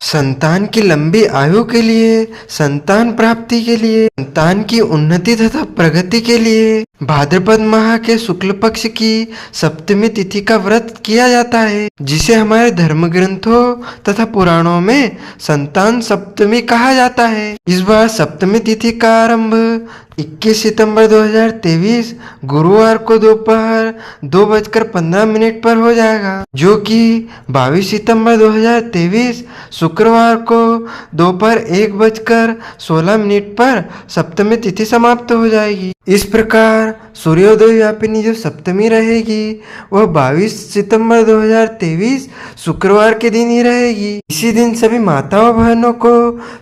संतान की लंबी आयु के लिए, संतान प्राप्ति के लिए, संतान की उन्नति तथा प्रगति के लिए भाद्रपद माह के शुक्ल पक्ष की सप्तमी तिथि का व्रत किया जाता है, जिसे हमारे धर्म ग्रंथों तथा पुराणों में संतान सप्तमी कहा जाता है। इस बार सप्तमी तिथि का आरंभ 21 सितंबर 2023 गुरुवार को दोपहर 2:15 पर हो जाएगा, जो कि 22 सितंबर 2023 शुक्रवार को दोपहर 1:16 पर सप्तमी तिथि समाप्त हो जाएगी। इस प्रकार सूर्योदय व्यापिनी जो सप्तमी रहेगी वह 22 सितंबर 2023 शुक्रवार के दिन ही रहेगी। इसी दिन सभी माताओं बहनों को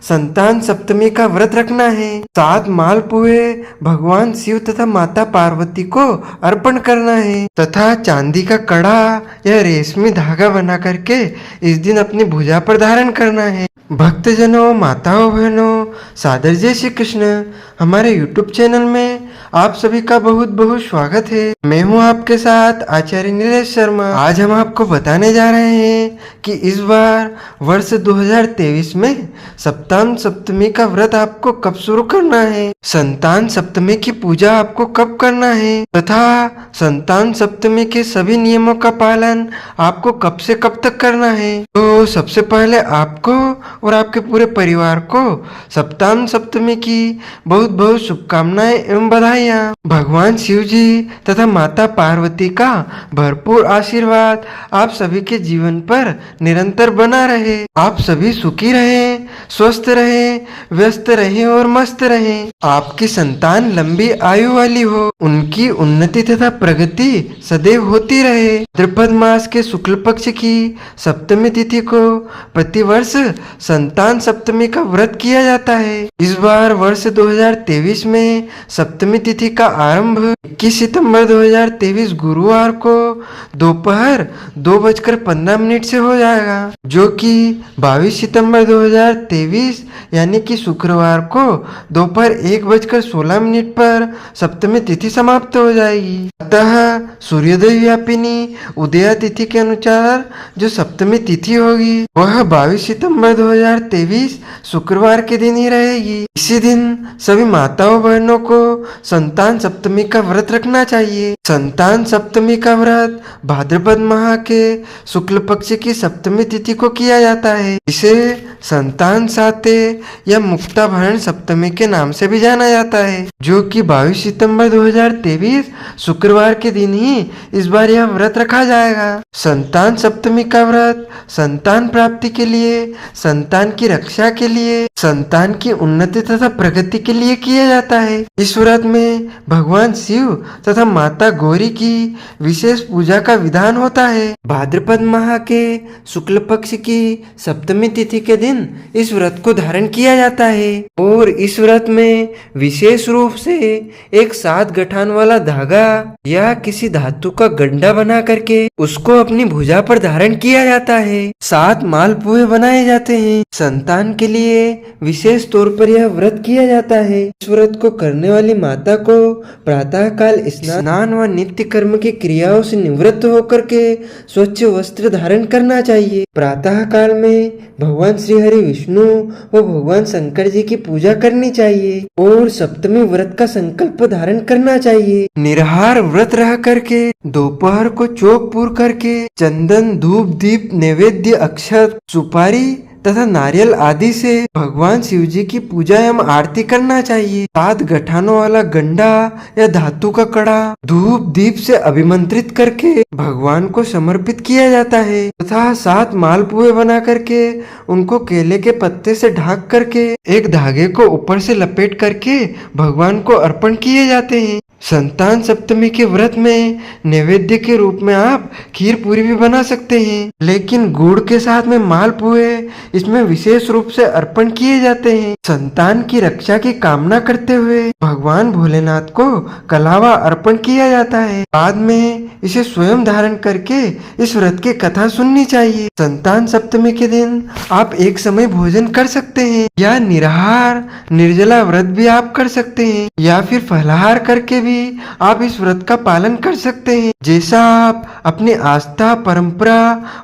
संतान सप्तमी का व्रत रखना है। 7 मालपुए भगवान शिव तथा माता पार्वती को अर्पण करना है तथा चांदी का कड़ा या रेशमी धागा बना करके इस दिन अपनी भुजा पर धारण करना है। भक्तजनों, माताओं बहनों, सादर जय श्री कृष्ण। हमारे YouTube चैनल में आप सभी का बहुत बहुत स्वागत है। मैं हूं आपके साथ आचार्य नीलेश शर्मा। आज हम आपको बताने जा रहे हैं कि इस बार वर्ष 2023 में संतान सप्तमी का व्रत आपको कब शुरू करना है, संतान सप्तमी की पूजा आपको कब करना है तथा संतान सप्तमी के सभी नियमों का पालन आपको कब से कब तक करना है। तो सबसे पहले आपको और आपके पूरे परिवार को संतान सप्तमी की बहुत बहुत शुभकामनाएं एवं बधाइयाँ। भगवान शिव जी तथा माता पार्वती का भरपूर आशीर्वाद आप सभी के जीवन पर निरंतर बना रहे। आप सभी सुखी रहें, स्वस्थ रहें, व्यस्त रहें और मस्त रहें। आपकी संतान लंबी आयु वाली हो, उनकी उन्नति तथा प्रगति सदैव होती रहे। भाद्रपद मास के शुक्ल पक्ष की सप्तमी तिथि को प्रतिवर्ष संतान सप्तमी का व्रत किया जाता है। इस बार वर्ष 2023 में सप्तमी तिथि का आरंभ 21 सितंबर 2023 गुरुवार को दोपहर 2:15 से हो जाएगा, जो कि 22 सितंबर 2023 यानी कि शुक्रवार को दोपहर 1:16 पर सप्तमी तिथि समाप्त हो जाएगी। अतः सूर्योदय व्यापिनी उदया तिथि के अनुसार जो सप्तमी तिथि होगी वह 22 सितंबर 2023 शुक्रवार के दिन ही रहेगी। इसी दिन सभी माताओं बहनों को संतान सप्तमी का व्रत रखना चाहिए। संतान सप्तमी का व्रत भाद्रपद माह के शुक्ल पक्ष की सप्तमी तिथि को किया जाता है। इसे संतान साते या मुक्ताभरण सप्तमी के नाम से भी जाना जाता है, जो कि 22 सितंबर 2023 शुक्रवार के दिन ही इस बार यह व्रत रखा जाएगा। संतान सप्तमी का व्रत संतान प्राप्ति के लिए, संतान की रक्षा के लिए, संतान की उन्नति तथा प्रगति के लिए किया जाता है। इस व्रत में भगवान शिव तथा माता गौरी की विशेष पूजा का विधान होता है। भाद्रपद माह के शुक्ल पक्ष की सप्तमी तिथि के दिन इस व्रत को धारण किया जाता है और इस व्रत में विशेष रूप से एक 7 गठान वाला धागा या किसी धातु का गंडा बना करके उसको अपनी भुजा पर धारण किया जाता है। 7 मालपुए बनाए जाते हैं। संतान के लिए विशेष तौर पर यह व्रत किया जाता है। इस व्रत को करने वाली माता को प्रातः काल स्नान व नित्य कर्म की क्रियाओं से निवृत्त होकर के स्वच्छ वस्त्र धारण करना चाहिए। प्रातः काल में भगवान श्री हरि विष्णु व भगवान शंकर जी की पूजा करनी चाहिए और सप्तमी व्रत का संकल्प धारण करना चाहिए। निराहार व्रत रह करके दोपहर को चौक पूर करके चंदन, धूप, दीप, नैवेद्य, अक्षत, सुपारी तथा नारियल आदि से भगवान शिव जी की पूजा एवं आरती करना चाहिए। 7 गठानों वाला गंडा या धातु का कड़ा धूप दीप से अभिमंत्रित करके भगवान को समर्पित किया जाता है तथा 7 मालपुए बना करके उनको केले के पत्ते से ढक करके एक धागे को ऊपर से लपेट करके भगवान को अर्पण किए जाते हैं। संतान सप्तमी के व्रत में नैवेद्य के रूप में आप खीर पूरी भी बना सकते हैं, लेकिन गुड़ के साथ में मालपुए इसमें विशेष रूप से अर्पण किए जाते हैं। संतान की रक्षा की कामना करते हुए भगवान भोलेनाथ को कलावा अर्पण किया जाता है। बाद में इसे स्वयं धारण करके इस व्रत की कथा सुननी चाहिए। संतान सप्तमी के दिन आप एक समय भोजन कर सकते हैं या निराहार निर्जला व्रत भी आप कर सकते हैं या फिर फलाहार करके भी आप इस व्रत का पालन कर सकते हैं। जैसा आप अपनी आस्था, परंपरा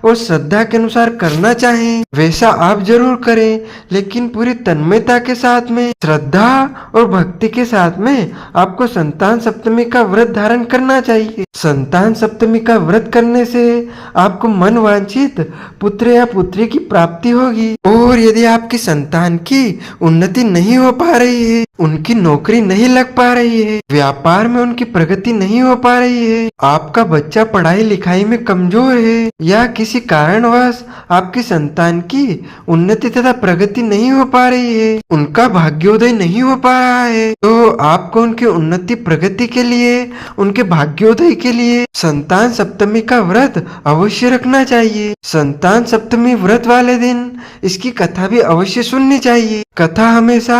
और श्रद्धा के अनुसार करना चाहें वैसा आप जरूर करें, लेकिन पूरी तन्मयता के साथ में, श्रद्धा और भक्ति के साथ में आपको संतान सप्तमी का व्रत धारण करना चाहिए। संतान सप्तमी का व्रत करने से आपको मन वांछित पुत्र या पुत्री की प्राप्ति होगी। और यदि आपकी संतान की उन्नति नहीं हो पा रही है, उनकी नौकरी नहीं लग पा रही है, व्यापार में उनकी प्रगति नहीं हो पा रही है, आपका बच्चा पढ़ाई लिखाई में कमजोर है, या किसी कारणवश आपकी संतान की उन्नति तथा प्रगति नहीं हो पा रही है, उनका भाग्योदय नहीं हो पा रहा है, तो आपको उनकी उन्नति प्रगति के लिए, उनके भाग्योदय के लिए संतान सप्तमी का व्रत अवश्य रखना चाहिए। संतान सप्तमी व्रत वाले दिन इसकी कथा भी अवश्य सुननी चाहिए। कथा हमेशा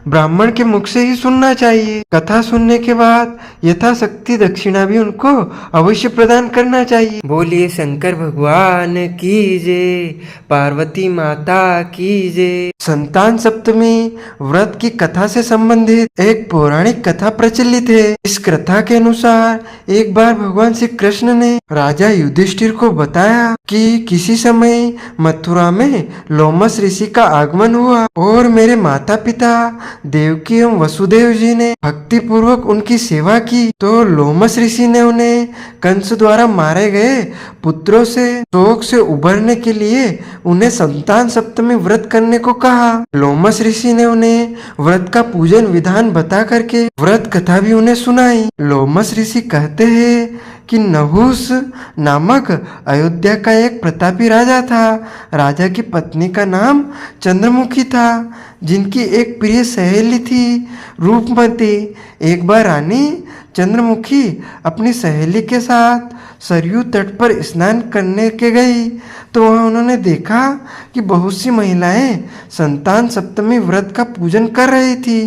ब्राह्मण के मुख से ही सुनना चाहिए। कथा सुनने के बाद यथाशक्ति दक्षिणा भी उनको अवश्य प्रदान करना चाहिए। बोलिए शंकर भगवान की जय, पार्वती माता की जय। संतान सप्तमी व्रत की कथा से संबंधित एक पौराणिक कथा प्रचलित है। इस कथा के अनुसार एक बार भगवान श्री कृष्ण ने राजा युधिष्ठिर को बताया कि किसी समय मथुरा में लोमस ऋषि का आगमन हुआ और मेरे माता पिता देवकी एवं वसुदेव जी ने भक्ति पूर्वक उनकी सेवा की, तो लोमस ऋषि ने उन्हें कंस द्वारा मारे गए पुत्रों से शोक से उबरने के लिए उन्हें संतान सप्तमी व्रत करने को कहा। लोमस ऋषि ने उन्हें व्रत का पूजन विधान बता करके व्रत कथा भी उन्हें सुनाई। लोमस ऋषि कहते हैं कि नहुस नामक अयोध्या का एक प्रतापी राजा था। राजा की पत्नी का नाम चंद्रमुखी था, जिनकी एक प्रिय सहेली थी रूपमती। एक बार रानी चंद्रमुखी अपनी सहेली के साथ सरयू तट पर स्नान करने के गई, तो वहाँ उन्होंने देखा कि बहुत सी महिलाएं संतान सप्तमी व्रत का पूजन कर रही थी।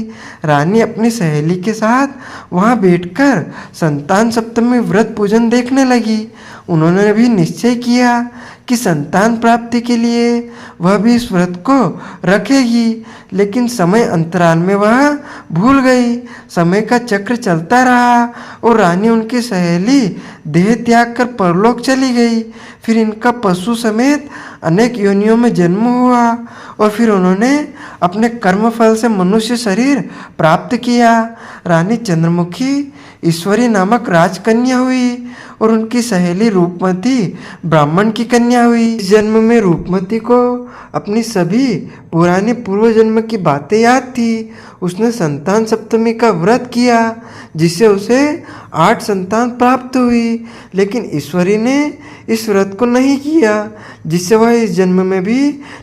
रानी अपनी सहेली के साथ वहाँ बैठकर संतान सप्तमी व्रत पूजन देखने लगी। उन्होंने भी निश्चय किया कि संतान प्राप्ति के लिए वह भी इस व्रत को रखेगी, लेकिन समय अंतराल में वह भूल गई। समय का चक्र चलता रहा और रानी उनकी सहेली देह त्याग कर परलोक चली गई। फिर इनका पशु समेत अनेक योनियों में जन्म हुआ और फिर उन्होंने अपने कर्म फल से मनुष्य शरीर प्राप्त किया। रानी चंद्रमुखी ईश्वरी नामक राजकन्या हुई और उनकी सहेली रूपमती ब्राह्मण की कन्या हुई। इस जन्म में रूपमती को अपनी सभी पुराने पूर्व जन्म की बातें याद थी। उसने संतान सप्तमी का व्रत किया, जिससे उसे 8 संतान प्राप्त हुई, लेकिन ईश्वरी ने इस व्रत को नहीं किया, जिससे वह इस जन्म में भी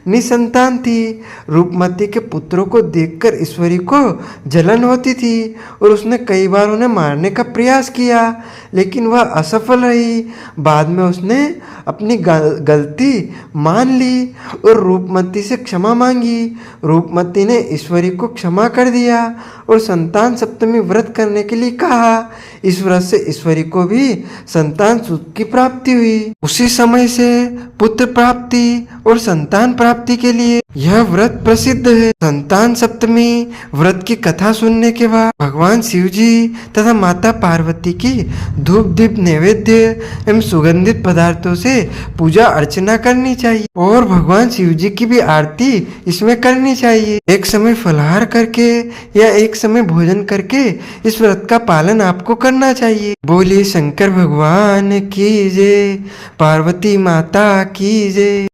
निसंतान थी। रूपमती के पुत्रों को देखकर ईश्वरी को जलन होती थी और उसने कई बार उन्हें मारने का प्रयास किया, लेकिन वह असफल रही। बाद में उसने अपनी गलती मान ली और रूपमती से क्षमा मांगी। रूपमती ने ईश्वरी को क्षमा कर दिया और संतान सप्तमी व्रत करने के लिए कहा। इस व्रत से ईश्वरी को भी संतान सुख की प्राप्ति हुई। उसी समय से पुत्र प्राप्ति और संतान प्राप्ति के लिए यह व्रत प्रसिद्ध है। संतान सप्तमी व्रत की कथा सुनने के बाद भगवान शिव जी तथा माता पार्वती की धूप दीप नैवेद्य एवं सुगंधित पदार्थों से पूजा अर्चना करनी चाहिए और भगवान शिव जी की भी आरती इसमें करनी चाहिए। एक समय फलाहार करके या एक समय भोजन करके इस व्रत का पालन आपको करना चाहिए। बोलिए शंकर भगवान की जय, पार्वती माता की जय।